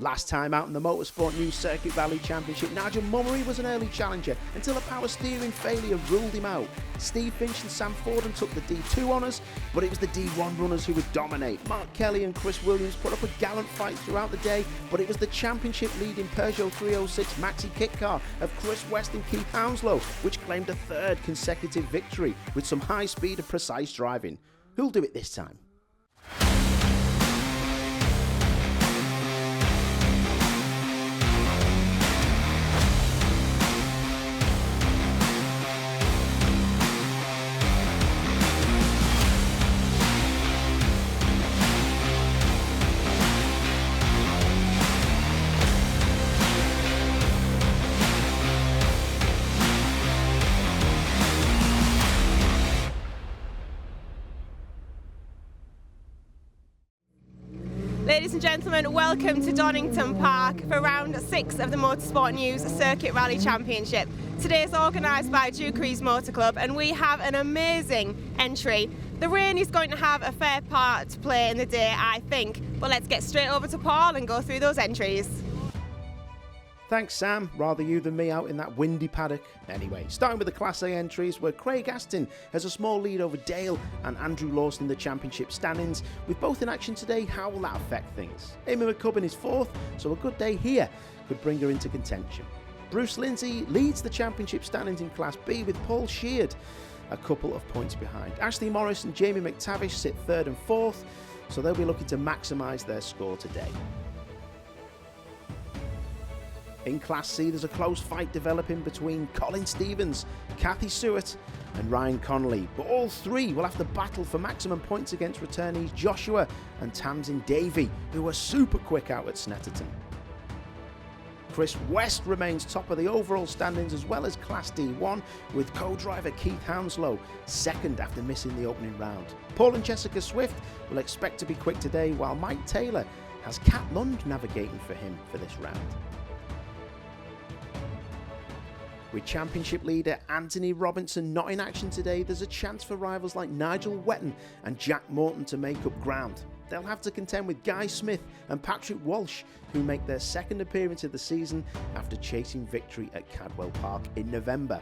Last time out in the Motorsport News Circuit Rally Championship, Nigel Mummery was an early challenger until a power steering failure ruled him out. Steve Finch and Sam Forden took the D2 honours, but it was the D1 runners who would dominate. Mark Kelly and Chris Williams put up a gallant fight throughout the day, but it was the championship leading Peugeot 306 Maxi kit car of Chris West and Keith Hounslow which claimed a third consecutive victory with some high speed and precise driving. Who'll do it this time? Ladies and gentlemen, welcome to Donington Park for round 6 of the Motorsport News Circuit Rally Championship. Today is organised by Duke Rees Motor Club and we have an amazing entry. The rain is going to have a fair part to play in the day, I think, but let's get straight over to Paul and go through those entries. Thanks, Sam. Rather you than me out in that windy paddock. Anyway, starting with the Class A entries, where Craig Aston has a small lead over Dale and Andrew Lawson in the championship standings. With both in action today, how will that affect things? Amy McCubbin is 4th, so a good day here could bring her into contention. Bruce Lindsay leads the championship standings in Class B with Paul Sheard a couple of points behind. Ashley Morris and Jamie McTavish sit 3rd and 4th, so they'll be looking to maximise their score today. In Class C, there's a close fight developing between Colin Stevens, Kathy Stewart and Ryan Connolly, but all three will have to battle for maximum points against returnees Joshua and Tamsin Davey, who were super quick out at Snetterton. Chris West remains top of the overall standings as well as Class D1, with co-driver Keith Hounslow 2nd after missing the opening round. Paul and Jessica Swift will expect to be quick today, while Mike Taylor has Kat Lund navigating for him for this round. With championship leader Anthony Robinson not in action today, there's a chance for rivals like Nigel Wetton and Jack Morton to make up ground. They'll have to contend with Guy Smith and Patrick Walsh, who make their 2nd appearance of the season after chasing victory at Cadwell Park in November.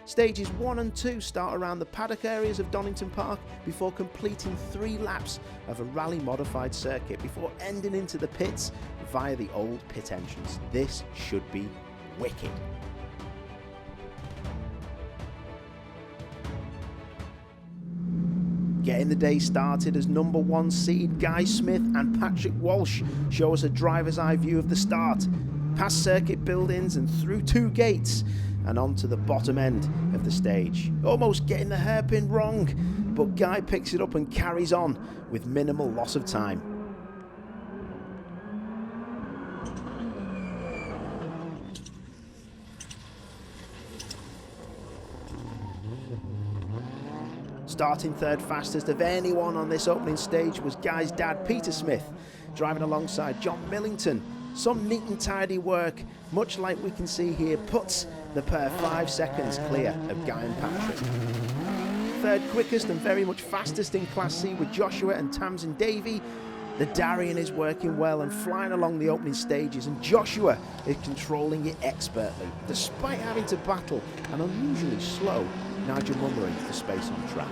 Stages 1 and 2 start around the paddock areas of Donington Park before completing 3 laps of a rally modified circuit before ending into the pits via the old pit entrance. This should be wicked. Getting the day started as number 1 seed Guy Smith and Patrick Walsh show us a driver's eye view of the start, past circuit buildings and through 2 gates and onto the bottom end of the stage. Almost getting the hairpin wrong, but Guy picks it up and carries on with minimal loss of time. Starting 3rd fastest of anyone on this opening stage was Guy's dad Peter Smith, driving alongside John Millington. Some neat and tidy work, much like we can see here, puts the pair 5 seconds clear of Guy and Patrick. 3rd quickest and very much fastest in Class C with Joshua and Tamsin Davey. The Darien is working well and flying along the opening stages, and Joshua is controlling it expertly, despite having to battle an unusually slow Nigel Mummery for space on the track.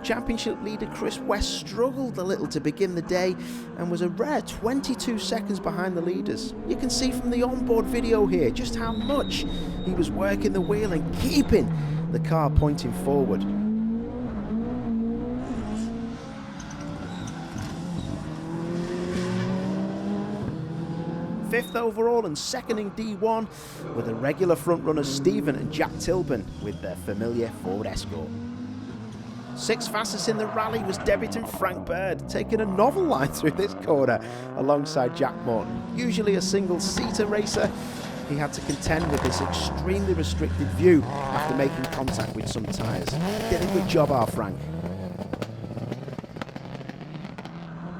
Championship leader Chris West struggled a little to begin the day and was a rare 22 seconds behind the leaders. You can see from the onboard video here just how much he was working the wheel and keeping the car pointing forward. 5th overall and 2nd in D1 were the regular front runners Stephen and Jack Tilburn with their familiar Ford Escort. 6th fastest in the rally was debutant Frank Bird, taking a novel line through this corner alongside Jack Morton. Usually a single-seater racer, he had to contend with this extremely restricted view after making contact with some tyres. Did a good job, our Frank.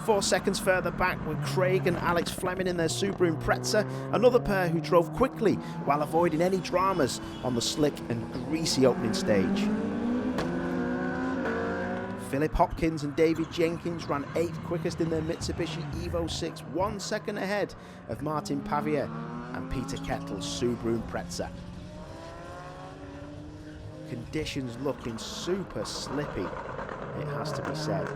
4 seconds further back were Craig and Alex Fleming in their Subaru Impreza, another pair who drove quickly while avoiding any dramas on the slick and greasy opening stage. Philip Hopkins and David Jenkins ran 8th quickest in their Mitsubishi Evo 6, 1 second ahead of Martin Pavier and Peter Kettle's Subaru Impreza. Conditions looking super slippy, it has to be said.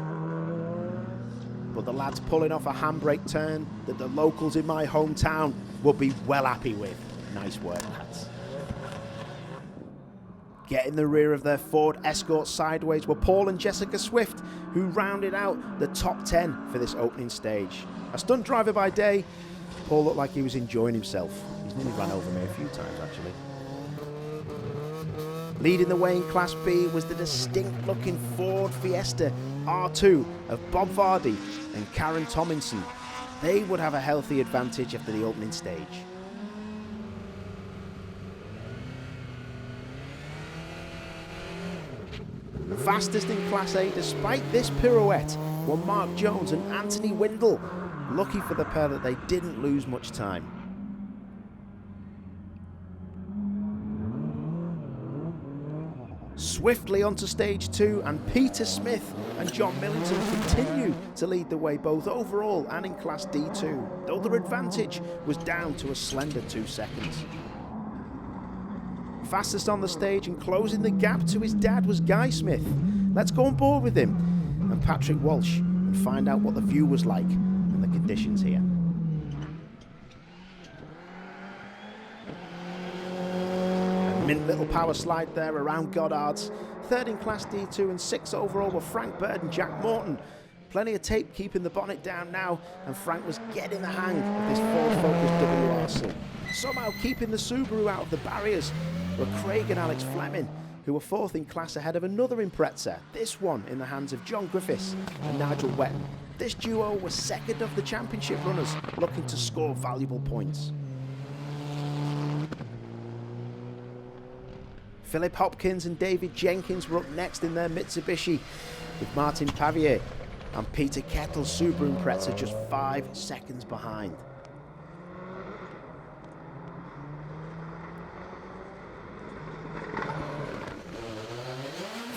But the lads pulling off a handbrake turn that the locals in my hometown will be well happy with. Nice work, lads. Getting the rear of their Ford Escort sideways were Paul and Jessica Swift, who rounded out the top 10 for this opening stage. A stunt driver by day, Paul looked like he was enjoying himself. He's nearly run over me a few times, actually. Leading the way in Class B was the distinct-looking Ford Fiesta R2 of Bob Vardy and Karen Tomlinson. They would have a healthy advantage after the opening stage. Fastest in Class A despite this pirouette were Mark Jones and Anthony Windle. Lucky for the pair that they didn't lose much time. Swiftly onto stage 2, and Peter Smith and John Millington continue to lead the way both overall and in Class D2, though their advantage was down to a slender 2 seconds. Fastest on the stage and closing the gap to his dad was Guy Smith. Let's go on board with him and Patrick Walsh and find out what the view was like and the conditions here. A mint little power slide there around Goddard's. 3rd in Class D2 and 6th overall were Frank Bird and Jack Morton. Plenty of tape keeping the bonnet down now, and Frank was getting the hang of this Ford Focus WRC. Somehow keeping the Subaru out of the barriers were Craig and Alex Fleming, who were 4th in class ahead of another Impreza, this one in the hands of John Griffiths and Nigel Wetton. This duo was 2nd of the championship runners, looking to score valuable points. Philip Hopkins and David Jenkins were up next in their Mitsubishi, with Martin Pavier and Peter Kettle's Subaru Impreza just 5 seconds behind.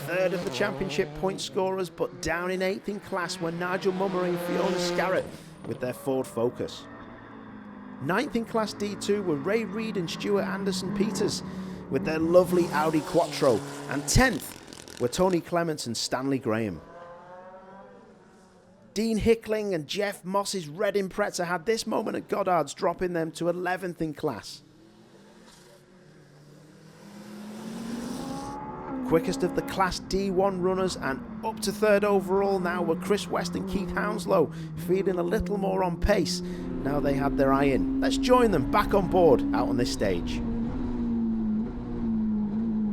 Third of the championship point scorers, but down in 8th in class were Nigel Mummery and Fiona Scarrett with their Ford Focus. 9th in Class D2 were Ray Reid and Stuart Anderson-Peters with their lovely Audi Quattro, and 10th were Tony Clements and Stanley Graham. Dean Hickling and Jeff Moss's red Impreza had this moment at Goddard's, dropping them to 11th in class. Quickest of the Class D1 runners and up to 3rd overall now were Chris West and Keith Hounslow, feeling a little more on pace now they had their eye in. Let's join them back on board out on this stage.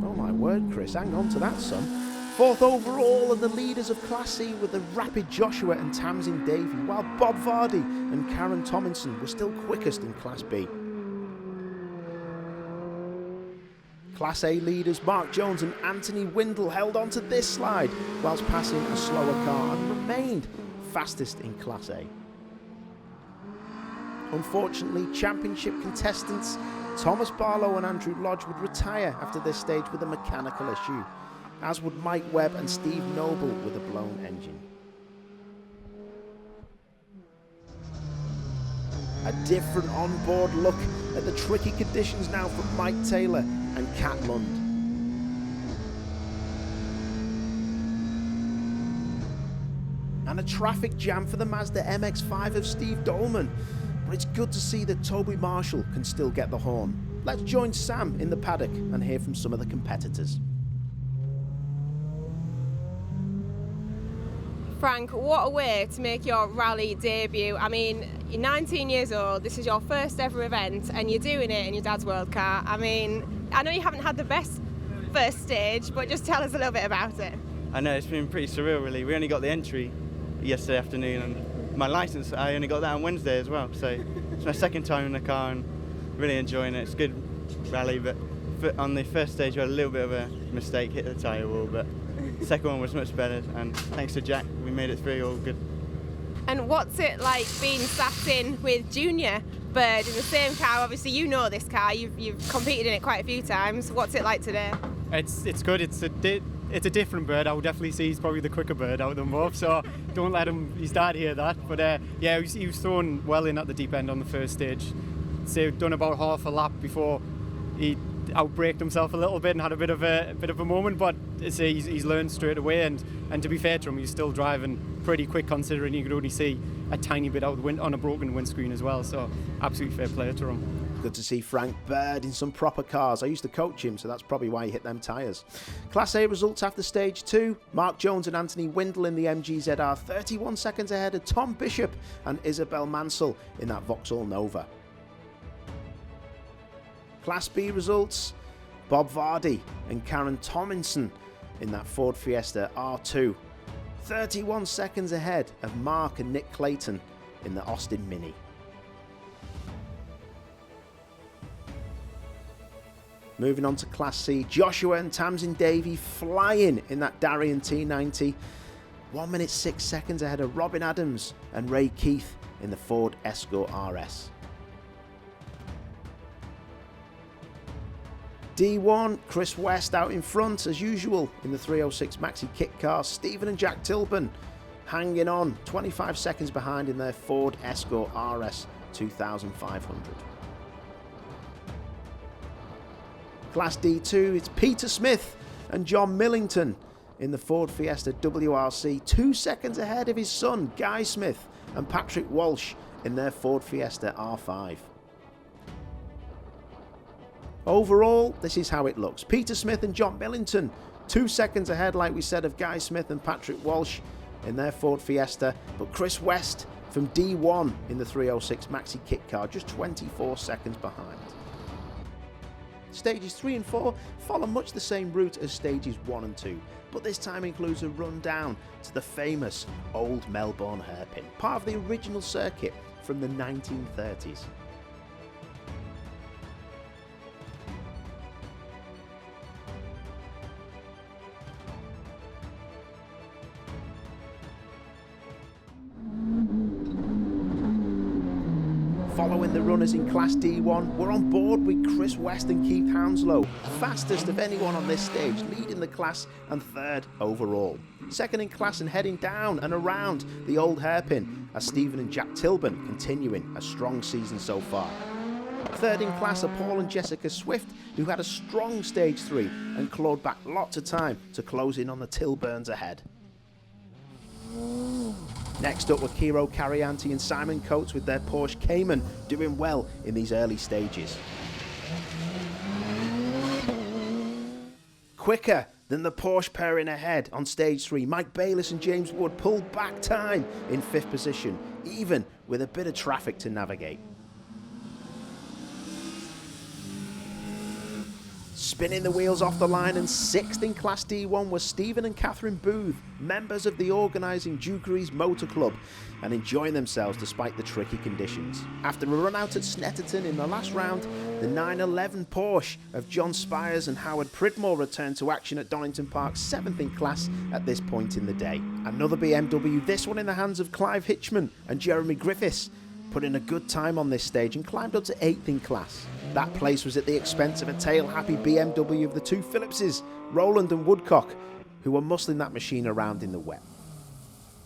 Oh my word, Chris, hang on to that, son. 4th overall, and the leaders of Class C were the rapid Joshua and Tamsin Davey, while Bob Vardy and Karen Tomlinson were still quickest in Class B. Class A leaders Mark Jones and Anthony Windle held on to this slide whilst passing a slower car and remained fastest in Class A. Unfortunately, championship contestants Thomas Barlow and Andrew Lodge would retire after this stage with a mechanical issue, as would Mike Webb and Steve Noble with a blown engine. A different on-board look at the tricky conditions now from Mike Taylor and Kat Lund. And a traffic jam for the Mazda MX-5 of Steve Dolman. But it's good to see that Toby Marshall can still get the horn. Let's join Sam in the paddock and hear from some of the competitors. Frank, what a way to make your rally debut. I mean, you're 19 years old, this is your first ever event, and you're doing it in your dad's world car. I mean, I know you haven't had the best first stage, but just tell us a little bit about it. I know, it's been pretty surreal really. We only got the entry yesterday afternoon, and my licence, I only got that on Wednesday as well. So it's my second time in the car and really enjoying it. It's a good rally, but on the first stage we had a little bit of a mistake, hit the tyre wall, but the second one was much better, and thanks to Jack we made it through all good. And what's it like being sat in with Junior Bird in the same car? Obviously you know this car, you've competed in it quite a few times. What's it like today? It's good. It's it's a different bird. I would definitely say he's probably the quicker bird out of them both, so don't let his dad hear that. But yeah, he was thrown well in at the deep end on the first stage. So done about half a lap before he outbraked himself a little bit and had a bit of a moment, but he's learned straight away, and to be fair to him, he's still driving pretty quick considering you could only see a tiny bit out the wind on a broken windscreen as well, so absolutely fair play to him. Good to see Frank Bird in some proper cars. I used to coach him, so that's probably why he hit them tyres. Class A results after stage 2. Mark Jones and Anthony Windle in the MGZR 31 seconds ahead of Tom Bishop and Isabel Mansell in that Vauxhall Nova. Class B results, Bob Vardy and Karen Tomlinson in that Ford Fiesta R2. 31 seconds ahead of Mark and Nick Clayton in the Austin Mini. Moving on to Class C, Joshua and Tamsin Davey flying in that Darien T90. 1 minute 6 seconds ahead of Robin Adams and Ray Keith in the Ford Escort RS. D1, Chris West out in front as usual in the 306 Maxi kit car. Stephen and Jack Tilburn hanging on 25 seconds behind in their Ford Escort RS 2500. Class D2, it's Peter Smith and John Millington in the Ford Fiesta WRC, 2 seconds ahead of his son Guy Smith and Patrick Walsh in their Ford Fiesta R5. Overall, this is how it looks. Peter Smith and John Millington, 2 seconds ahead, like we said, of Guy Smith and Patrick Walsh in their Ford Fiesta. But Chris West from D1 in the 306 Maxi kit car, just 24 seconds behind. Stages 3 and 4 follow much the same route as stages 1 and 2, but this time includes a run down to the famous Old Melbourne Hairpin, part of the original circuit from the 1930s. Following the runners in Class D1, we're on board with Chris West and Keith Hounslow, fastest of anyone on this stage, leading the class and third overall. Second in class and heading down and around the old hairpin are Stephen and Jack Tilburn, continuing a strong season so far. Third in class are Paul and Jessica Swift, who had a strong stage 3 and clawed back lots of time to close in on the Tilburns ahead. Next up were Kiro Carianti and Simon Coates with their Porsche Cayman, doing well in these early stages. Quicker than the Porsche pairing ahead on stage 3, Mike Bayliss and James Wood pulled back time in 5th position, even with a bit of traffic to navigate. Spinning the wheels off the line and 6th in Class D1 were Stephen and Catherine Booth, members of the organising Dukeries Motor Club, and enjoying themselves despite the tricky conditions. After a run out at Snetterton in the last round, the 911 Porsche of John Spires and Howard Pridmore returned to action at Donington Park, 7th in class at this point in the day. Another BMW, this one in the hands of Clive Hitchman and Jeremy Griffiths, put in a good time on this stage and climbed up to 8th in class. That place was at the expense of a tail-happy BMW of the two Phillipses, Roland and Woodcock, who were muscling that machine around in the wet.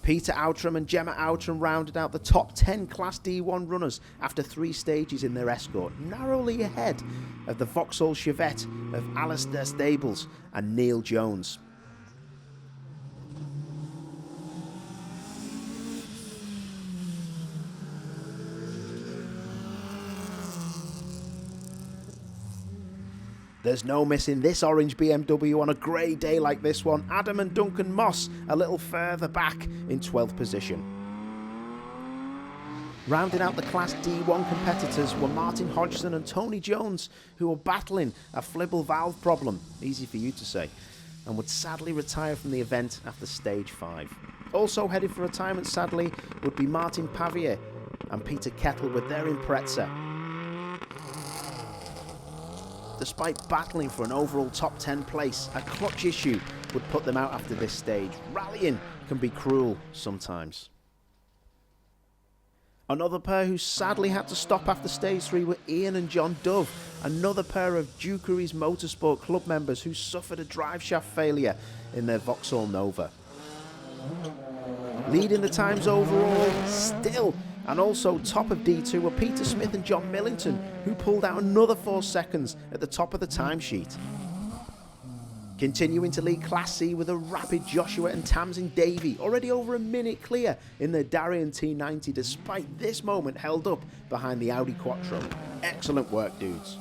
Peter Outram and Gemma Outram rounded out the top 10 Class D1 runners after 3 stages in their Escort, narrowly ahead of the Vauxhall Chevette of Alistair Stables and Neil Jones. There's no missing this orange BMW on a grey day like this one. Adam and Duncan Moss a little further back in 12th position. Rounding out the Class D1 competitors were Martin Hodgson and Tony Jones, who were battling a flibble valve problem, easy for you to say, and would sadly retire from the event after stage 5. Also headed for retirement, sadly, would be Martin Pavier and Peter Kettle with their Impreza. Despite battling for an overall top 10 place, a clutch issue would put them out after this stage. Rallying can be cruel sometimes. Another pair who sadly had to stop after stage 3 were Ian and John Dove, another pair of Dukeries Motorsport club members who suffered a driveshaft failure in their Vauxhall Nova. Leading the times overall, still, and also top of D2 were Peter Smith and John Millington, who pulled out another 4 seconds at the top of the timesheet. Continuing to lead Class C with a rapid Joshua and Tamsin Davey, already over a minute clear in their Darien T90, despite this moment held up behind the Audi Quattro. Excellent work, dudes.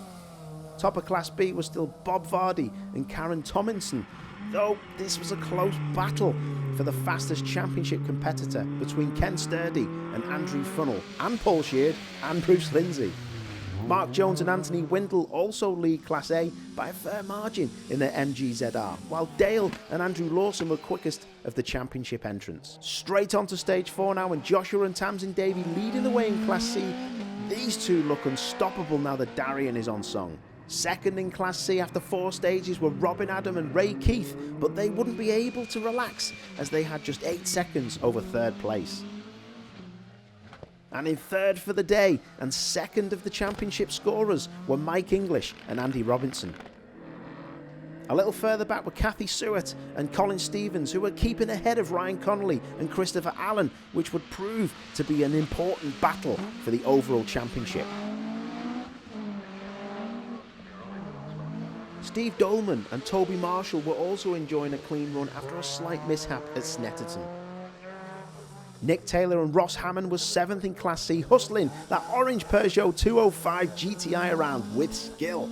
Top of Class B was still Bob Vardy and Karen Tomlinson, though this was a close battle for the fastest championship competitor between Ken Sturdy and Andrew Funnell, and Paul Sheard and Bruce Lindsay. Mark Jones and Anthony Windle also lead Class A by a fair margin in their MGZR, while Dale and Andrew Lawson were quickest of the championship entrants. Straight on to stage 4 now, and Joshua and Tamsin Davey leading the way in Class C. These two look unstoppable now that Darien is on song. Second in Class C after 4 stages were Robin Adam and Ray Keith, but they wouldn't be able to relax as they had just 8 seconds over third place. And in third for the day and second of the championship scorers were Mike English and Andy Robinson. A little further back were Kathy Seward and Colin Stevens, who were keeping ahead of Ryan Connolly and Christopher Allen, which would prove to be an important battle for the overall championship. Steve Dolman and Toby Marshall were also enjoying a clean run after a slight mishap at Snetterton. Nick Taylor and Ross Hammond was 7th in Class C, hustling that orange Peugeot 205 GTI around with skill.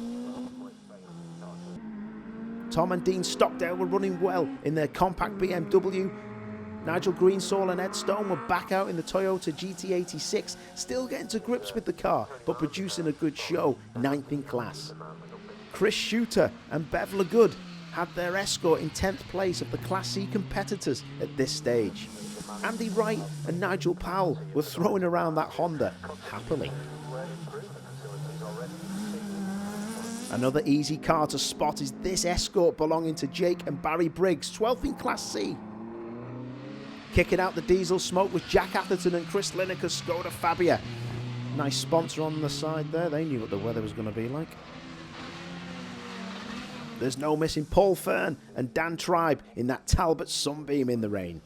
Tom and Dean Stockdale were running well in their compact BMW. Nigel Greensall and Ed Stone were back out in the Toyota GT86, still getting to grips with the car, but producing a good show, 9th in class. Chris Shooter and Bev LeGood had their Escort in 10th place of the Class C competitors at this stage. Andy Wright and Nigel Powell were throwing around that Honda happily. Another easy car to spot is this Escort belonging to Jake and Barry Briggs, 12th in Class C. Kicking out the diesel smoke was Jack Atherton and Chris Lineker's Skoda Fabia. Nice sponsor on the side there, they knew what the weather was going to be like. There's no missing Paul Fern and Dan Tribe in that Talbot Sunbeam in the rain.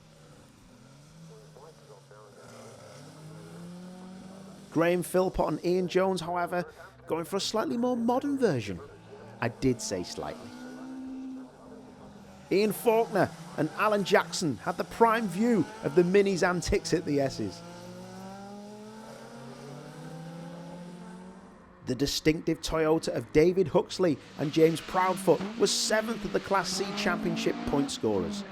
Graham Philpott and Ian Jones, however, going for a slightly more modern version. I did say slightly. Ian Faulkner and Alan Jackson had the prime view of the Mini's antics at the S's. The distinctive Toyota of David Huxley and James Proudfoot was 7th of the Class C Championship point scorers.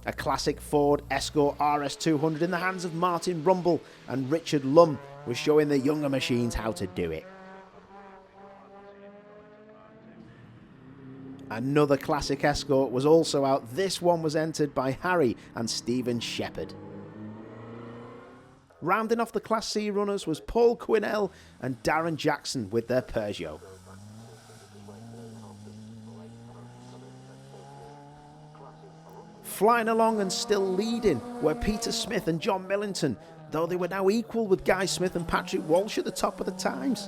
A classic Ford Escort RS200 in the hands of Martin Rumble and Richard Lum was showing the younger machines how to do it. Another classic Escort was also out. This one was entered by Harry and Stephen Shepherd. Rounding off the Class C runners was Paul Quinnell and Darren Jackson with their Peugeot. Flying along and still leading were Peter Smith and John Millington, though they were now equal with Guy Smith and Patrick Walsh at the top of the times.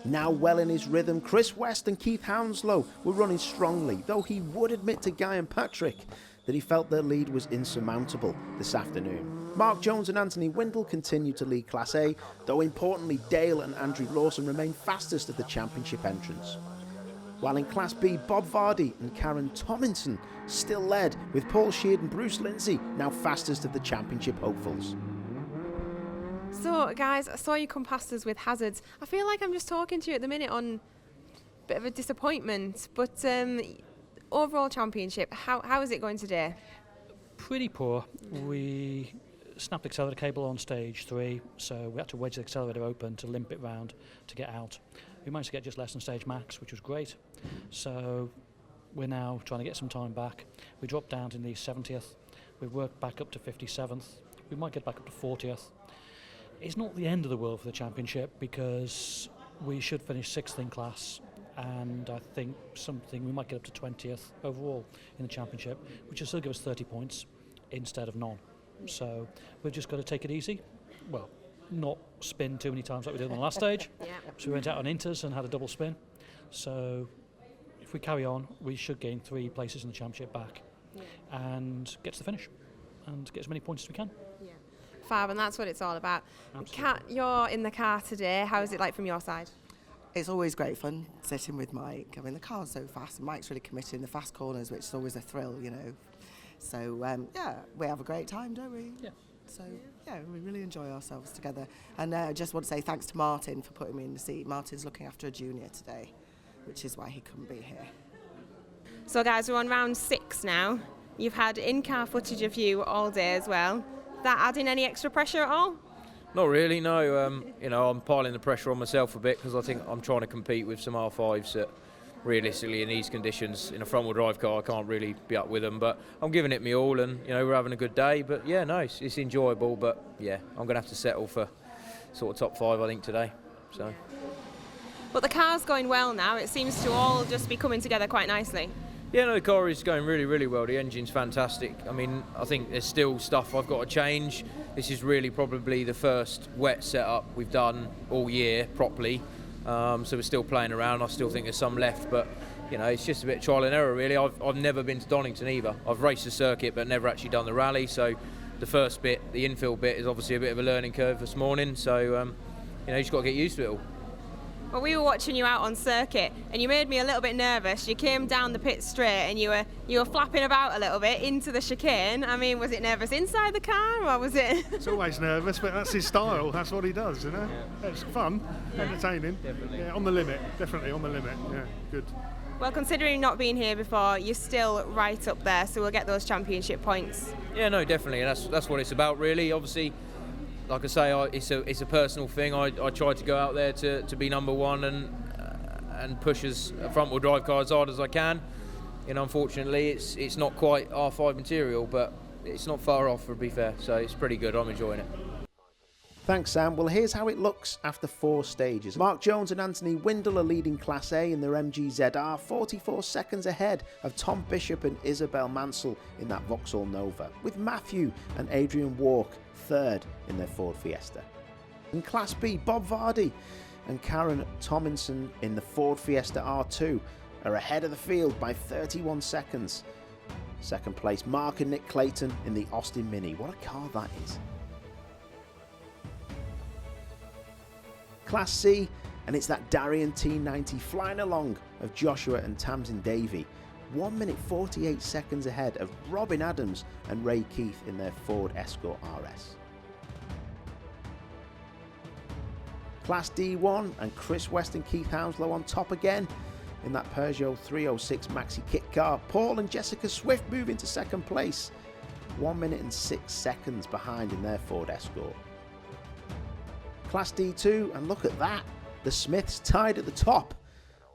Now well in his rhythm, Chris West and Keith Hounslow were running strongly, though he would admit to Guy and Patrick that he felt their lead was insurmountable this afternoon. Mark Jones and Anthony Windle continued to lead Class A, though importantly Dale and Andrew Lawson remained fastest of the championship entrants. While in Class B, Bob Vardy and Karen Tomlinson still led, with Paul Sheard and Bruce Lindsay now fastest of the championship hopefuls. So guys, I saw you come past us with hazards. I feel like I'm just talking to you at the minute on a bit of a disappointment, but overall championship, how is it going today? Pretty poor. We snapped the accelerator cable on stage 3, so we had to wedge the accelerator open to limp it round to get out. We managed to get just less than stage max, which was great. So we're now trying to get some time back. We dropped down to the 70th. We've worked back up to 57th. We might get back up to 40th. It's not the end of the world for the championship because we should finish 6th in class, and I think we might get up to 20th overall in the championship, which will still give us 30 points instead of none. So we've just got to take it easy. Well, not spin too many times like we did on the last stage. Yeah. So we went out on inters and had a double spin. So if we carry on, we should gain 3 places in the championship back and get to the finish and get as many points as we can. Fab, and that's what it's all about. Kat, you're in the car today. How is it like from your side? It's always great fun sitting with Mike. I mean, the car's so fast, and Mike's really committed in the fast corners, which is always a thrill, you know. So, we have a great time, don't we? Yeah. So, we really enjoy ourselves together. And I just want to say thanks to Martin for putting me in the seat. Martin's looking after a junior today, which is why he couldn't be here. So guys, we're on round 6 now. You've had in-car footage of you all day as well. That adding any extra pressure at all? Not really, no. I'm piling the pressure on myself a bit because I think I'm trying to compete with some R5s that realistically in these conditions in a front-wheel drive car I can't really be up with them, but I'm giving it my all, and we're having a good day. But it's enjoyable, but I'm going to have to settle for sort of top 5 I think today. So. But the car's going well now. It seems to all just be coming together quite nicely. Yeah, no, the car is going really, really well. The engine's fantastic. I mean, I think there's still stuff I've got to change. This is really probably the first wet setup we've done all year properly. So we're still playing around. I still think there's some left, but it's just a bit of trial and error really. I've never been to Donington either. I've raced the circuit but never actually done the rally. So the first bit, the infill bit, is obviously a bit of a learning curve this morning. So you just got to get used to it all. Well, we were watching you out on circuit, and you made me a little bit nervous. You came down the pit straight, and you were flapping about a little bit into the chicane. I mean, was it nervous inside the car, or was it? It's always nervous, but that's his style. That's what he does, Yeah. It's fun, entertaining. Definitely. Yeah, on the limit, definitely on the limit. Yeah, good. Well, considering not being here before, you're still right up there, so we'll get those championship points. Yeah, no, definitely, and that's what it's about, really. Obviously, like I say, it's a personal thing. I try to go out there to be number 1 and push as a front-wheel drive car as hard as I can. Unfortunately, it's not quite R5 material, but it's not far off, to be fair. So it's pretty good. I'm enjoying it. Thanks, Sam. Well, here's how it looks after 4 stages. Mark Jones and Anthony Windle are leading Class A in their MG-ZR, 44 seconds ahead of Tom Bishop and Isabel Mansell in that Vauxhall Nova, with Matthew and Adrian Walk third in their Ford Fiesta. In Class B, Bob Vardy and Karen Tomlinson in the Ford Fiesta R2 are ahead of the field by 31 seconds. Second place, Mark and Nick Clayton in the Austin Mini. What a car that is. Class C, and it's that Darien T90 flying along of Joshua and Tamsin Davey. 1 minute 48 seconds ahead of Robin Adams and Ray Keith in their Ford Escort RS. Class D1, and Chris West and Keith Hounslow on top again in that Peugeot 306 Maxi kit car. Paul and Jessica Swift move into second place, 1 minute and 6 seconds behind in their Ford Escort. Class D2, and look at that, the Smiths tied at the top,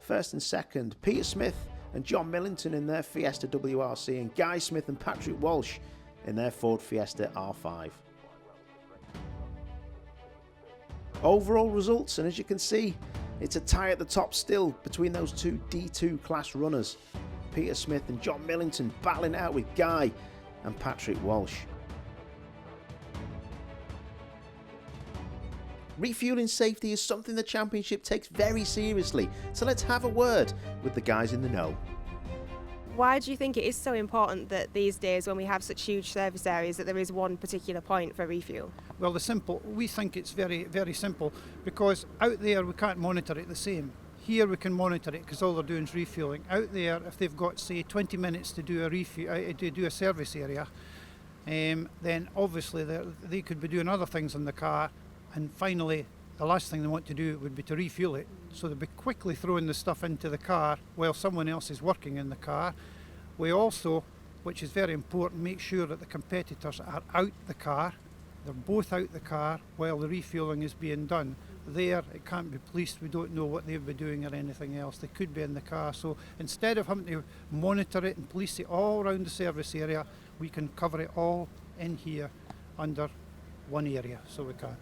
first and second. Peter Smith and John Millington in their Fiesta WRC, and Guy Smith and Patrick Walsh in their Ford Fiesta R5. Overall results, and as you can see, it's a tie at the top still between those 2 D2 class runners. Peter Smith and John Millington battling out with Guy and Patrick Walsh. Refueling safety is something the championship takes very seriously, so let's have a word with the guys in the know. Why do you think it is so important that these days, when we have such huge service areas, that there is one particular point for refuel? Well, we think it's very, very simple, because out there we can't monitor it the same. Here we can monitor it because all they're doing is refueling. Out there, if they've got, say, 20 minutes to do a service area, then obviously they could be doing other things in the car, and finally the last thing they want to do would be to refuel it. So they'll be quickly throwing the stuff into the car while someone else is working in the car. We also, which is very important, make sure that the competitors are out the car. They're both out the car while the refueling is being done. There, it can't be policed. We don't know what they'll be doing or anything else. They could be in the car. So instead of having to monitor it and police it all around the service area, we can cover it all in here under one area, so we can.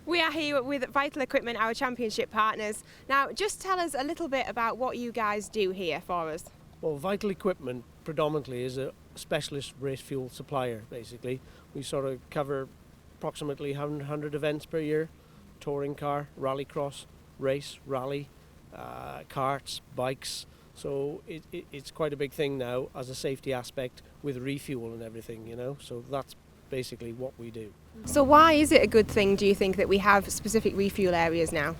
We are here with Vital Equipment, our championship partners. Now, just tell us a little bit about what you guys do here for us. Well, Vital Equipment predominantly is a specialist race fuel supplier, basically. We sort of cover approximately 100 events per year: touring car, rallycross, race, rally, karts, bikes, So it's quite a big thing now as a safety aspect with refuel and everything, you know. So that's basically what we do. So why is it a good thing, do you think, that we have specific refuel areas now?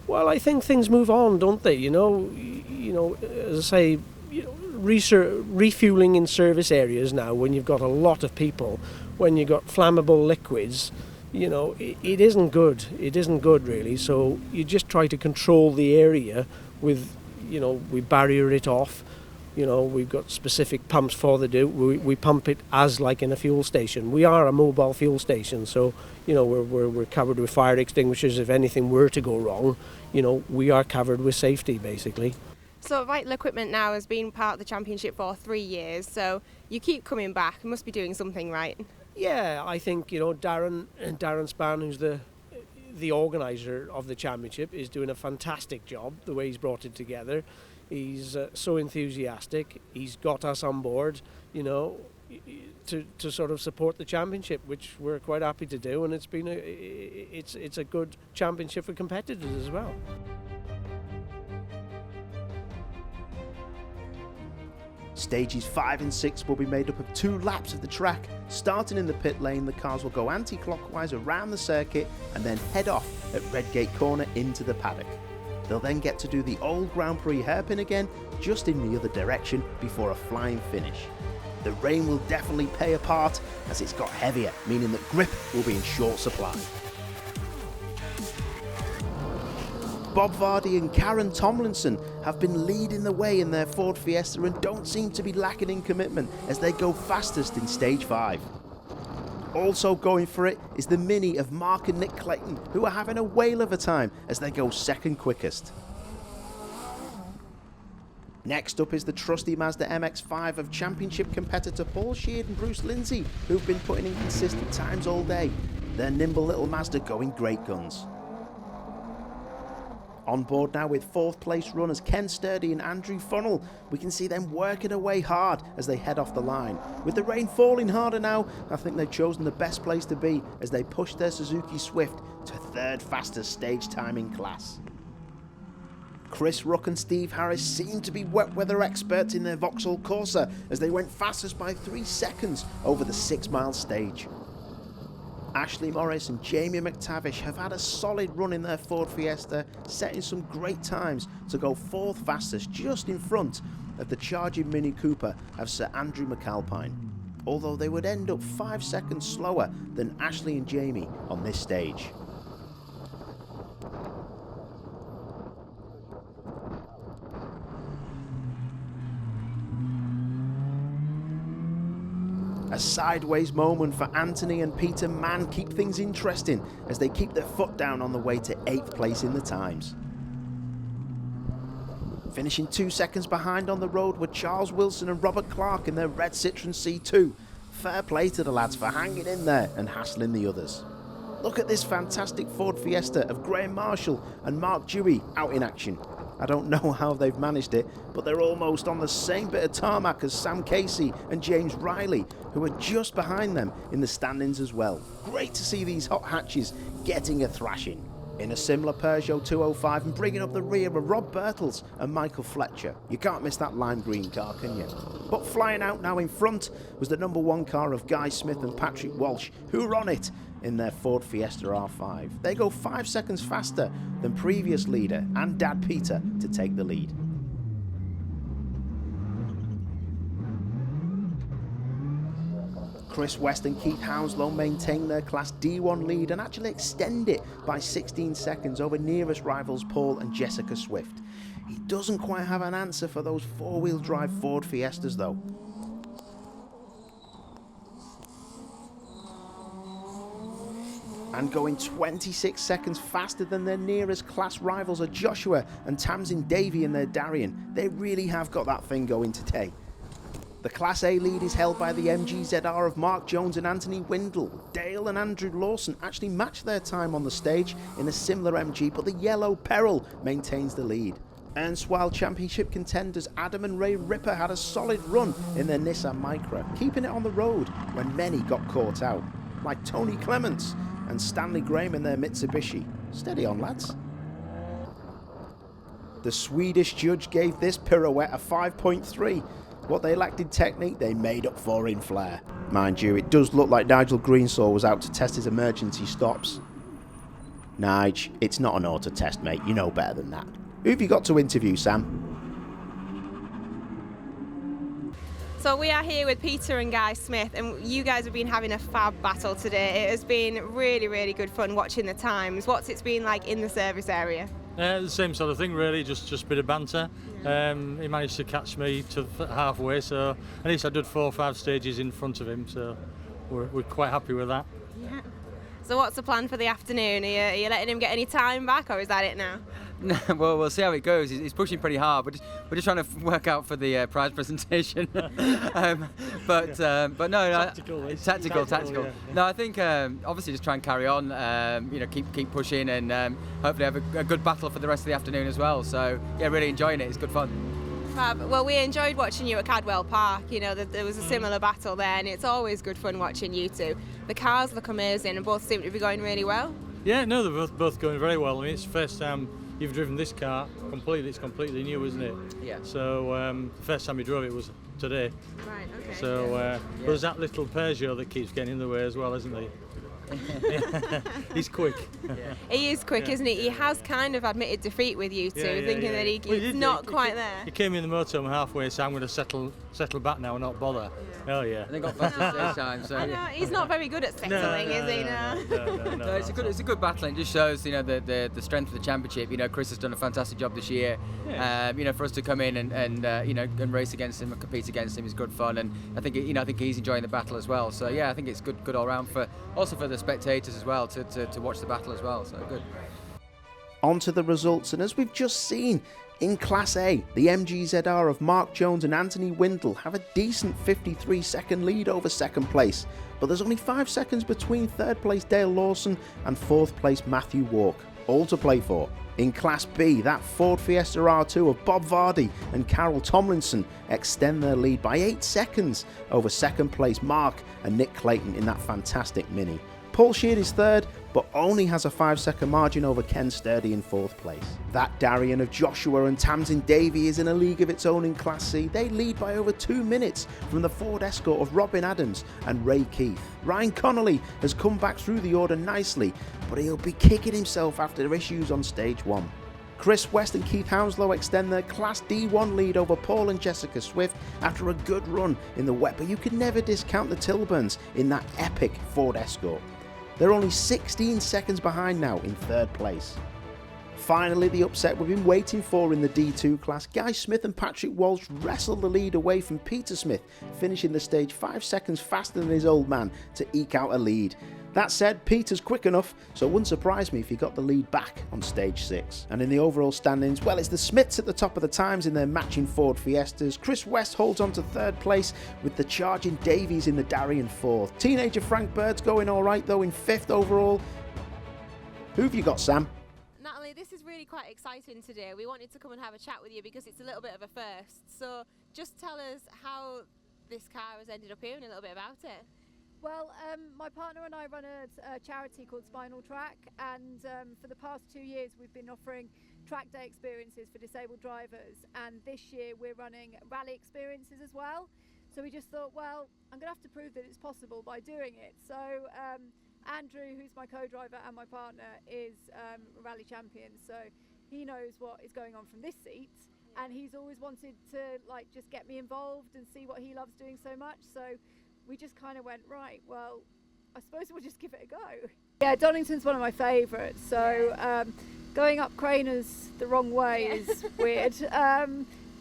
Well, I think things move on, don't they? You know, as I say, refueling in service areas now, when you've got a lot of people, when you've got flammable liquids, you know, it isn't good. It isn't good, really. So you just try to control the area with, you know, we barrier it off. You know, we've got specific pumps for the do. We pump it as like in a fuel station. We are a mobile fuel station, so you know we're covered with fire extinguishers. If anything were to go wrong, you know, we are covered with safety basically. So Vital Equipment now has been part of the championship for 3 years, so you keep coming back. You must be doing something right. Yeah, I think, you know, Darren Span, who's the organiser of the championship, is doing a fantastic job. The way he's brought it together. He's so enthusiastic. He's got us on board, you know, to sort of support the championship, which we're quite happy to do. And it's a good championship for competitors as well. Stages 5 and 6 will be made up of 2 laps of the track. Starting in the pit lane, the cars will go anti-clockwise around the circuit and then head off at Redgate Corner into the paddock. They'll then get to do the old Grand Prix hairpin again, just in the other direction before a flying finish. The rain will definitely play a part as it's got heavier, meaning that grip will be in short supply. Bob Vardy and Karen Tomlinson have been leading the way in their Ford Fiesta and don't seem to be lacking in commitment as they go fastest in stage 5. Also going for it is the Mini of Mark and Nick Clayton, who are having a whale of a time as they go second quickest. Next up is the trusty Mazda MX-5 of championship competitor Paul Sheard and Bruce Lindsay, who've been putting in consistent times all day. Their nimble little Mazda going great guns. On board now with 4th place runners Ken Sturdy and Andrew Funnell. We can see them working away hard as they head off the line. With the rain falling harder now, I think they've chosen the best place to be as they push their Suzuki Swift to 3rd fastest stage time in class. Chris Ruck and Steve Harris seem to be wet weather experts in their Vauxhall Corsa as they went fastest by 3 seconds over the 6-mile stage. Ashley Morris and Jamie McTavish have had a solid run in their Ford Fiesta, setting some great times to go 4th fastest, just in front of the charging Mini Cooper of Sir Andrew McAlpine, although they would end up 5 seconds slower than Ashley and Jamie on this stage. A sideways moment for Anthony and Peter Mann keep things interesting as they keep their foot down on the way to 8th place in the times. Finishing 2 seconds behind on the road were Charles Wilson and Robert Clark in their red Citroen C2. Fair play to the lads for hanging in there and hassling the others. Look at this fantastic Ford Fiesta of Graham Marshall and Mark Dewey out in action. I don't know how they've managed it, but they're almost on the same bit of tarmac as Sam Casey and James Riley, who are just behind them in the standings as well. Great to see these hot hatches getting a thrashing. In a similar Peugeot 205 and bringing up the rear are Rob Birtles and Michael Fletcher. You can't miss that lime green car, can you? But flying out now in front was the number 1 car of Guy Smith and Patrick Walsh, who were on it in their Ford Fiesta R5. They go 5 seconds faster than previous leader and Dad Peter to take the lead. Chris West and Keith Hounslow maintain their Class D1 lead and actually extend it by 16 seconds over nearest rivals Paul and Jessica Swift. He doesn't quite have an answer for those 4-wheel drive Ford Fiestas though. And going 26 seconds faster than their nearest class rivals are Joshua and Tamsin Davey in their Darien. They really have got that thing going today. The Class A lead is held by the MG-ZR of Mark Jones and Anthony Windle. Dale and Andrew Lawson actually match their time on the stage in a similar MG, but the Yellow Peril maintains the lead. Erstwhile championship contenders Adam and Ray Ripper had a solid run in their Nissan Micra, keeping it on the road when many got caught out, like Tony Clements and Stanley Graham in their Mitsubishi. Steady on, lads. The Swedish judge gave this pirouette a 5.3. What they lacked in technique, they made up for in flair. Mind you, it does look like Nigel Greensaw was out to test his emergency stops. Nige, it's not an auto test, mate. You know better than that. Who have you got to interview, Sam? So we are here with Peter and Guy Smith, and you guys have been having a fab battle today. It has been really, really good fun watching the times. What's it been like in the service area? The same sort of thing, really, just a bit of banter. He managed to catch me to halfway, so at least I did 4 or 5 stages in front of him, so we're quite happy with that. Yeah. So what's the plan for the afternoon? Are you letting him get any time back, or is that it now? Well, we'll see how it goes. He's pushing pretty hard. We're just trying to work out for the prize presentation. But no, tactical. Yeah. No, I think obviously just try and carry on. Keep pushing, and hopefully have a good battle for the rest of the afternoon as well. So yeah, really enjoying it. It's good fun. Well, we enjoyed watching you at Cadwell Park. You know, there was a similar battle there, and it's always good fun watching you two. The cars look amazing, and both seem to be going really well. Yeah, no, they're both going very well. I mean, it's the first time you've driven this car completely. It's completely new, isn't it? Yeah. So the first time you drove it was today. Right. Okay. So there's that little Peugeot that keeps getting in the way as well, isn't he? He's quick. Yeah. He is quick, isn't he? He has kind of admitted defeat with you two, thinking that he's not quite there. He came in the motorhome halfway, so I'm going to settle back now and not bother. Yeah. Oh yeah. And they got faster stage time. So he's not very good at settling, is he? No, it's a good battle. And it just shows, the strength of the championship. Chris has done a fantastic job this year. Yeah. For us to come in and race against him and compete against him is good fun. And I think he's enjoying the battle as well. So yeah, I think it's good all round for the spectators as well to watch the battle as well. So good. On to the results, and as we've just seen, in Class A, the MGZR of Mark Jones and Anthony Windle have a decent 53-second lead over second place, but there's only 5 seconds between third place Dale Lawson and fourth place Matthew Walk, all to play for. In Class B, that Ford Fiesta R2 of Bob Vardy and Carol Tomlinson extend their lead by 8 seconds over second place Mark and Nick Clayton in that fantastic Mini. Paul Sheard is third, but only has a 5-second margin over Ken Sturdy in fourth place. That Darien of Joshua and Tamsin Davey is in a league of its own in Class C. They lead by over 2 minutes from the Ford Escort of Robin Adams and Ray Keith. Ryan Connolly has come back through the order nicely, but he'll be kicking himself after issues on stage 1. Chris West and Keith Hounslow extend their Class D1 lead over Paul and Jessica Swift after a good run in the wet, but you can never discount the Tilburns in that epic Ford Escort. They're only 16 seconds behind now in third place. Finally, the upset we've been waiting for in the D2 class. Guy Smith and Patrick Walsh wrestled the lead away from Peter Smith, finishing the stage 5 seconds faster than his old man to eke out a lead. That said, Peter's quick enough, so it wouldn't surprise me if he got the lead back on stage 6. And in the overall standings, well, it's the Smiths at the top of the times in their matching Ford Fiestas. Chris West holds on to third place with the charging Davies in the Darien 4th. Teenager Frank Bird's going alright though in 5th overall. Who've you got, Sam? Natalie, this is really quite exciting today. We wanted to come and have a chat with you because it's a little bit of a first. So just tell us how this car has ended up here and a little bit about it. Well, my partner and I run a charity called Spinal Track, and for the past 2 years we've been offering track day experiences for disabled drivers, and this year we're running rally experiences as well. So we just thought, well, I'm going to have to prove that it's possible by doing it. So Andrew, who's my co-driver and my partner, is a rally champion, so he knows what is going on from this seat, and he's always wanted to just get me involved and see what he loves doing so much. So we just kind of went, right, well, I suppose we'll just give it a go. Yeah, Donington's one of my favourites, so going up Craners the wrong way is weird.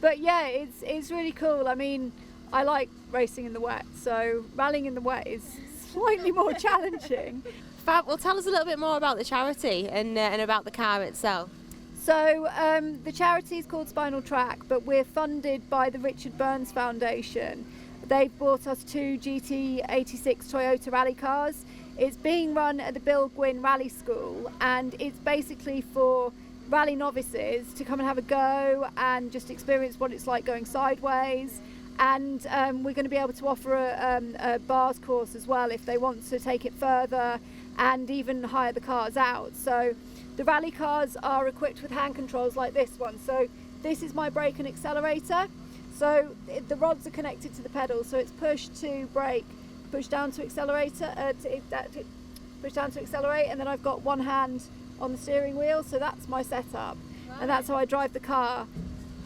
But yeah, it's really cool. I mean, I like racing in the wet, so rallying in the wet is slightly more challenging. Fab, well, tell us a little bit more about the charity and about the car itself. So the charity is called Spinal Track, but we're funded by the Richard Burns Foundation. They've bought us 2 GT86 Toyota rally cars. It's being run at the Bill Gwynn Rally School, and it's basically for rally novices to come and have a go and just experience what it's like going sideways. And we're going to be able to offer a bars course as well if they want to take it further. and even hire the cars out. So the rally cars are equipped with hand controls like this one. So this is my brake and accelerator. So the rods are connected to the pedals, so it's push to brake, push down to accelerator, push down to accelerate, and then I've got one hand on the steering wheel, so that's my setup. Right. And that's how I drive the car.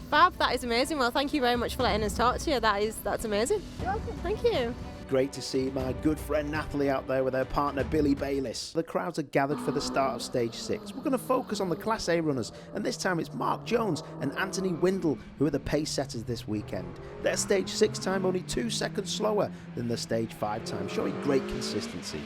Fab, that is amazing. Well, thank you very much for letting us talk to you. That's amazing. You're welcome. Thank you. Great to see my good friend Natalie out there with her partner Billy Bayliss. The crowds are gathered for the start of stage 6. We're going to focus on the Class A runners, and this time it's Mark Jones and Anthony Windle who are the pace setters this weekend. Their stage 6 time only 2 seconds slower than the stage 5 time, showing great consistency.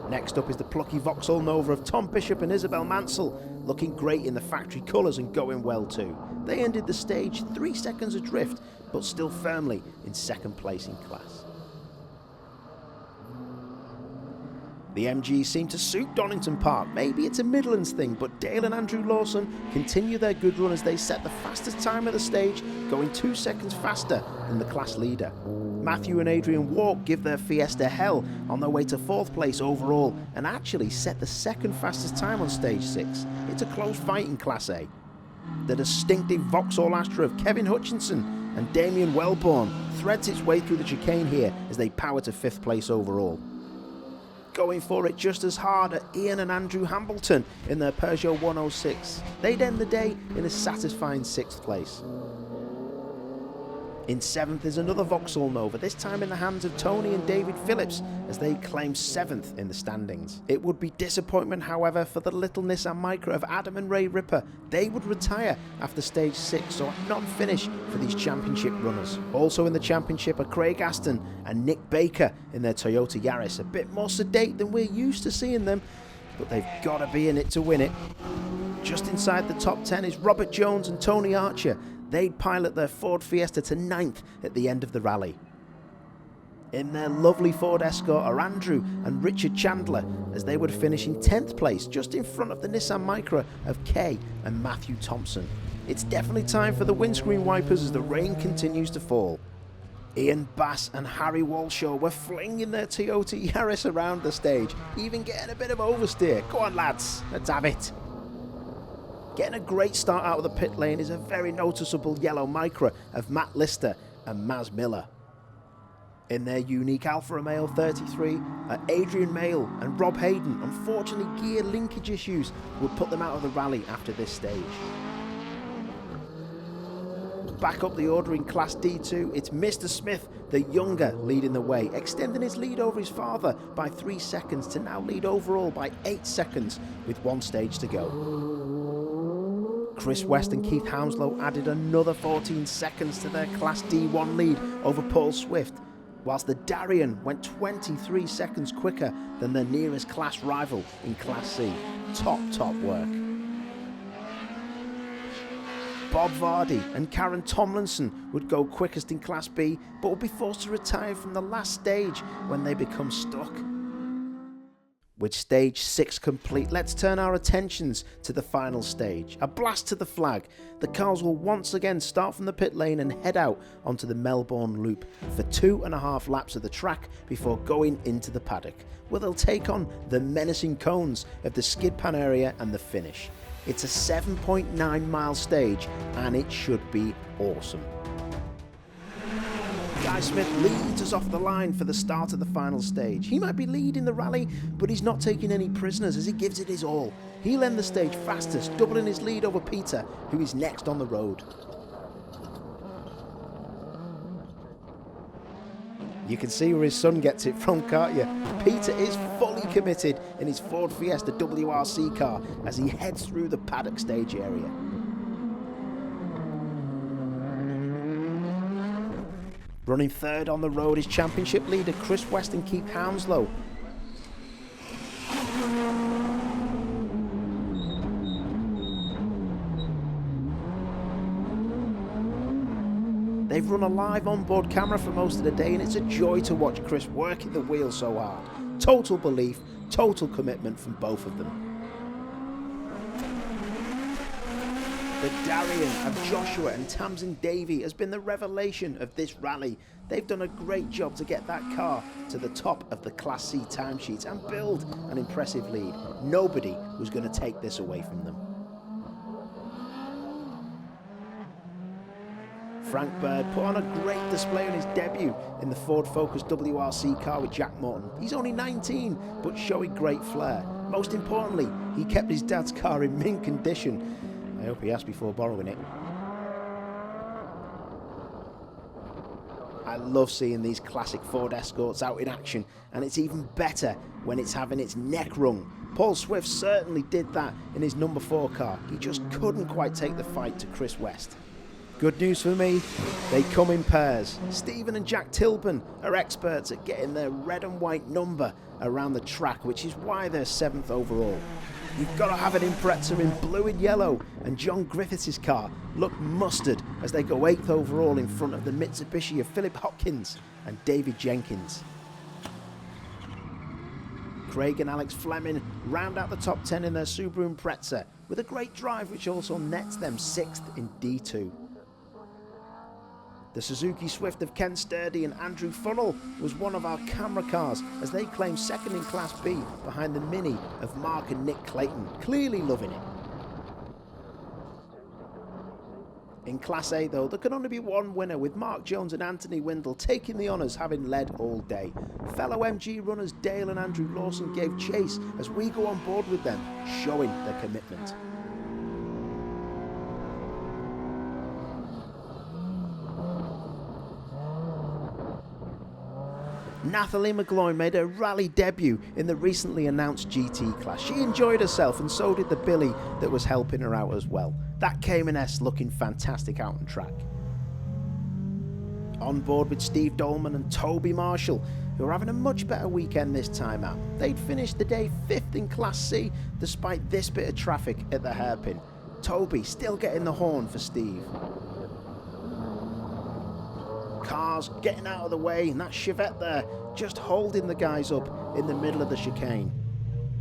Next up is the plucky Vauxhall Nova of Tom Bishop and Isabel Mansell, looking great in the factory colours and going well too. They ended the stage 3 seconds adrift, but still firmly in second place in class. The MGs seem to suit Donington Park. Maybe it's a Midlands thing, but Dale and Andrew Lawson continue their good run as they set the fastest time of the stage, going 2 seconds faster than the class leader. Matthew and Adrian Walk give their Fiesta hell on their way to 4th place overall and actually set the second fastest time on stage 6. It's a close fight in Class A. The distinctive Vauxhall Astra of Kevin Hutchinson and Damien Wellborn threads its way through the chicane here as they power to 5th place overall. Going for it just as hard are Ian and Andrew Hambleton in their Peugeot 106. They'd end the day in a satisfying 6th place. In 7th is another Vauxhall Nova, this time in the hands of Tony and David Phillips as they claim 7th in the standings. It would be disappointment, however, for the little Nissan Micra of Adam and Ray Ripper. They would retire after stage 6, so a non-finish for these championship runners. Also in the championship are Craig Aston and Nick Baker in their Toyota Yaris. A bit more sedate than we're used to seeing them, but they've got to be in it to win it. Just inside the top 10 is Robert Jones and Tony Archer. They'd pilot their Ford Fiesta to 9th at the end of the rally. In their lovely Ford Escort are Andrew and Richard Chandler as they would finish in 10th place, just in front of the Nissan Micra of Kay and Matthew Thompson. It's definitely time for the windscreen wipers as the rain continues to fall. Ian Bass and Harry Walshaw were flinging their Toyota Yaris around the stage, even getting a bit of oversteer. Go on lads, let's have it. Getting a great start out of the pit lane is a very noticeable yellow Micra of Matt Lister and Maz Miller. In their unique Alfa Romeo 33 are Adrian Mayle and Rob Hayden. Unfortunately, gear linkage issues would put them out of the rally after this stage. Back up the order in Class D2, it's Mr. Smith, the younger, leading the way, extending his lead over his father by 3 seconds to now lead overall by 8 seconds with 1 stage to go. Chris West and Keith Hounslow added another 14 seconds to their Class D1 lead over Paul Swift, whilst the Darien went 23 seconds quicker than their nearest class rival in Class C. Top work. Bob Vardy and Karen Tomlinson would go quickest in Class B, but would be forced to retire from the last stage when they become stuck. With stage 6 complete, let's turn our attentions to the final stage. A blast to the flag. The cars will once again start from the pit lane and head out onto the Melbourne Loop for 2.5 laps of the track before going into the paddock, where they'll take on the menacing cones of the skid pan area and the finish. It's a 7.9 mile stage and it should be awesome. Guy Smith leads us off the line for the start of the final stage. He might be leading the rally, but he's not taking any prisoners as he gives it his all. He'll end the stage fastest, doubling his lead over Peter, who is next on the road. You can see where his son gets it from, can't you? Peter is fully committed in his Ford Fiesta WRC car as he heads through the paddock stage area. Running third on the road is championship leader Chris West and Keith Hounslow. They've run a live onboard camera for most of the day and it's a joy to watch Chris working the wheel so hard. Total belief, total commitment from both of them. But Darian of Joshua and Tamsin Davey has been the revelation of this rally. They've done a great job to get that car to the top of the Class C timesheet and build an impressive lead. Nobody was going to take this away from them. Frank Bird put on a great display on his debut in the Ford Focus WRC car with Jack Morton. He's only 19, but showing great flair. Most importantly, he kept his dad's car in mint condition. I hope he asked before borrowing it. I love seeing these classic Ford Escorts out in action, and it's even better when it's having its neck wrung. Paul Swift certainly did that in his number 4 car. He just couldn't quite take the fight to Chris West. Good news for me, they come in pairs. Stephen and Jack Tilburn are experts at getting their red and white number around the track, which is why they're 7th overall. You've got to have an Impreza in blue and yellow, and John Griffiths' car looked mustard as they go 8th overall in front of the Mitsubishi of Philip Hopkins and David Jenkins. Craig and Alex Fleming round out the top 10 in their Subaru Impreza with a great drive which also nets them 6th in D2. The Suzuki Swift of Ken Sturdy and Andrew Funnell was one of our camera cars as they claimed 2nd in Class B behind the Mini of Mark and Nick Clayton, clearly loving it. In Class A though, there can only be one winner, with Mark Jones and Anthony Windle taking the honours, having led all day. Fellow MG runners Dale and Andrew Lawson gave chase as we go on board with them, showing their commitment. Nathalie McGloin made her rally debut in the recently announced GT class. She enjoyed herself, and so did the Billy that was helping her out as well. That Cayman S looking fantastic out on track. On board with Steve Dolman and Toby Marshall, who are having a much better weekend this time out. They'd finished the day 5th in Class C despite this bit of traffic at the hairpin. Toby still getting the horn for Steve. Cars getting out of the way, and that Chevette there just holding the guys up in the middle of the chicane.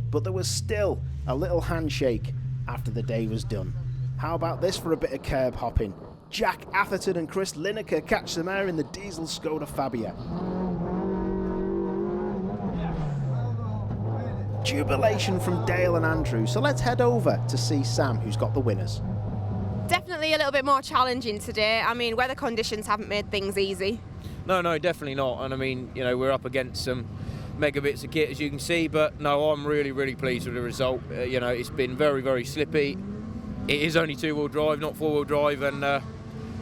But there was still a little handshake after the day was done. How about this for a bit of curb hopping? Jack Atherton and Chris Lineker catch some air in the diesel Skoda Fabia. Jubilation from Dale and Andrew, so let's head over to see Sam, who's got the winners. Definitely a little bit more challenging today. I mean, weather conditions haven't made things easy. No, definitely not. And I mean, you know, we're up against some mega bits of kit, as you can see, but no, I'm really, really pleased with the result. You know, it's been very, very slippy. It is only 2-wheel drive, not 4-wheel drive, and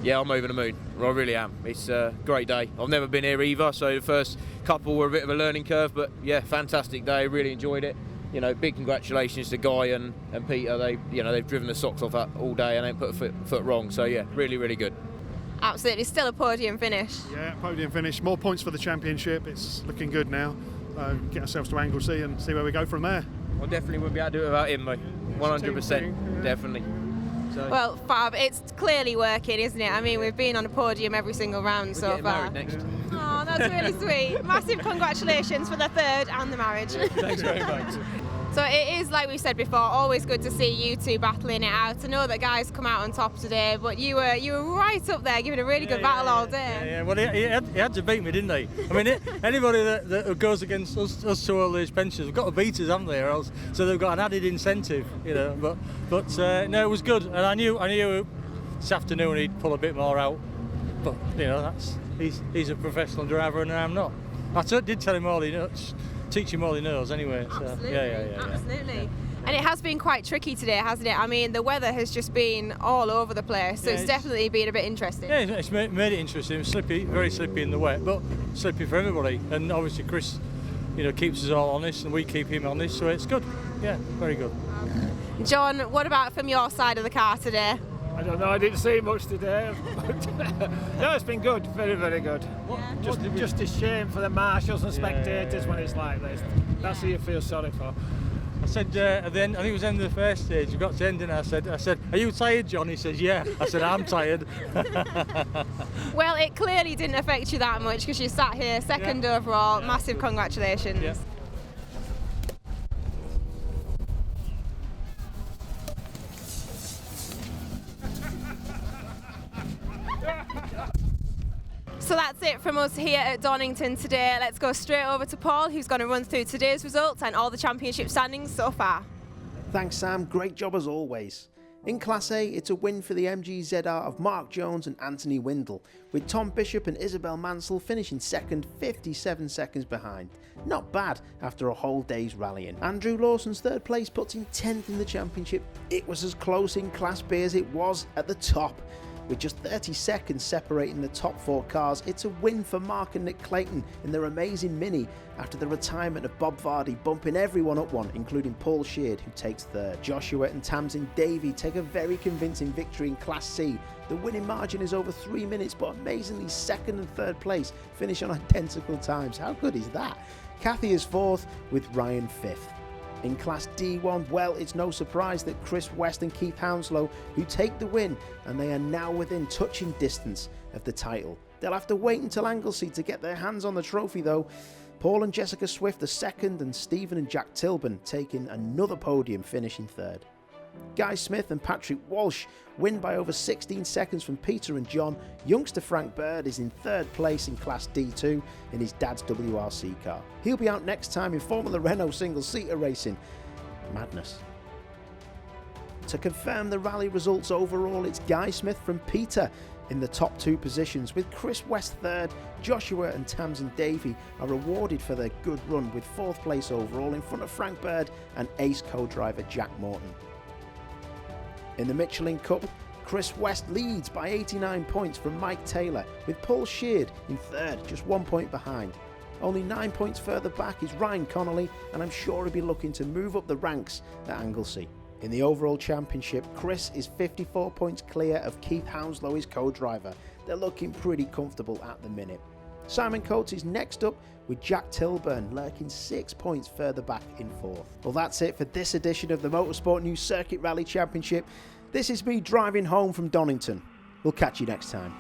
yeah, I'm over the moon. I really am. It's a great day. I've never been here either, so the first couple were a bit of a learning curve, but yeah, fantastic day. Really enjoyed it. You know, big congratulations to Guy and Peter. They've driven the socks off that all day and ain't put a foot wrong. So yeah, really, really good. Absolutely, still a podium finish. Yeah, podium finish. More points for the championship. It's looking good now. Get ourselves to Anglesey and see where we go from there. I definitely wouldn't be able to do it without him, mate. 100%, definitely. So. Well, Fab, it's clearly working, isn't it? I mean, we've been on a podium every single round so far. Next. Oh, that's really sweet. Massive congratulations for the 3rd and the marriage. Thanks very much. So it is, like we said before, always good to see you two battling it out. I know that guys come out on top today, but you were right up there giving a really good battle all day. Yeah. Well, he had to beat me, didn't he? I mean, anybody that goes against us two old age pensioners, have got to beat us, haven't they? Or else, so they've got an added incentive, you know. But no, it was good, and I knew this afternoon he'd pull a bit more out. But you know, he's a professional driver, and I'm not. I did tell him all he knows. Teach him all he knows anyway. So, absolutely, yeah. Absolutely. And it has been quite tricky today, hasn't it? I mean, the weather has just been all over the place, so it's definitely been a bit interesting. Yeah, it's made it interesting. Slippy, very slippy in the wet, but slippy for everybody. And obviously Chris, you know, keeps us all honest, and we keep him honest, so it's good. Yeah, very good. John, what about from your side of the car today? I don't know, I didn't see much today. No, it's been good, very, very good. Yeah. Just a shame for the marshals and spectators when it's like this. That's who you feel sorry for. I said at the end, I think it was the end of the first stage, we got to end and I said, are you tired, John? He says, yeah. I said, I'm tired. Well, it clearly didn't affect you that much because you sat here 2nd overall. Massive congratulations. Yeah. So that's it from us here at Donington today. Let's go straight over to Paul, who's going to run through today's results and all the championship standings so far. Thanks, Sam. Great job as always. In Class A, it's a win for the MGZR of Mark Jones and Anthony Windle, with Tom Bishop and Isabel Mansell finishing second, 57 seconds behind. Not bad after a whole day's rallying. Andrew Lawson's third place puts him 10th in the championship. It was as close in Class B as it was at the top. With just 30 seconds separating the top 4 cars, it's a win for Mark and Nick Clayton in their amazing Mini after the retirement of Bob Vardy, bumping everyone up one, including Paul Sheard, who takes third. Joshua and Tamsin Davey take a very convincing victory in Class C. The winning margin is over 3 minutes, but amazingly second and third place finish on identical times. How good is that? Kathy is fourth with Ryan fifth. In Class D1, well, it's no surprise that Chris West and Keith Hounslow who take the win, and they are now within touching distance of the title. They'll have to wait until Anglesey to get their hands on the trophy though. Paul and Jessica Swift are second, and Stephen and Jack Tilburn taking another podium, finishing third. Guy Smith and Patrick Walsh win by over 16 seconds from Peter and John. Youngster Frank Bird is in third place in Class D2 in his dad's WRC car. He'll be out next time in Formula Renault single-seater racing. Madness. To confirm the rally results overall, it's Guy Smith from Peter in the top 2 positions, with Chris West third. Joshua and Tamsin Davey are awarded for their good run with 4th place overall in front of Frank Bird and ace co-driver Jack Morton. In the Michelin Cup, Chris West leads by 89 points from Mike Taylor, with Paul Sheard in third, just 1 point behind. Only 9 points further back is Ryan Connolly, and I'm sure he'll be looking to move up the ranks at Anglesey. In the overall championship, Chris is 54 points clear of Keith Hounslow, his co-driver. They're looking pretty comfortable at the minute. Simon Coates is next up, with Jack Tilburn lurking 6 points further back in 4th. Well, that's it for this edition of the Motorsport News Circuit Rally Championship. This is me driving home from Donington. We'll catch you next time.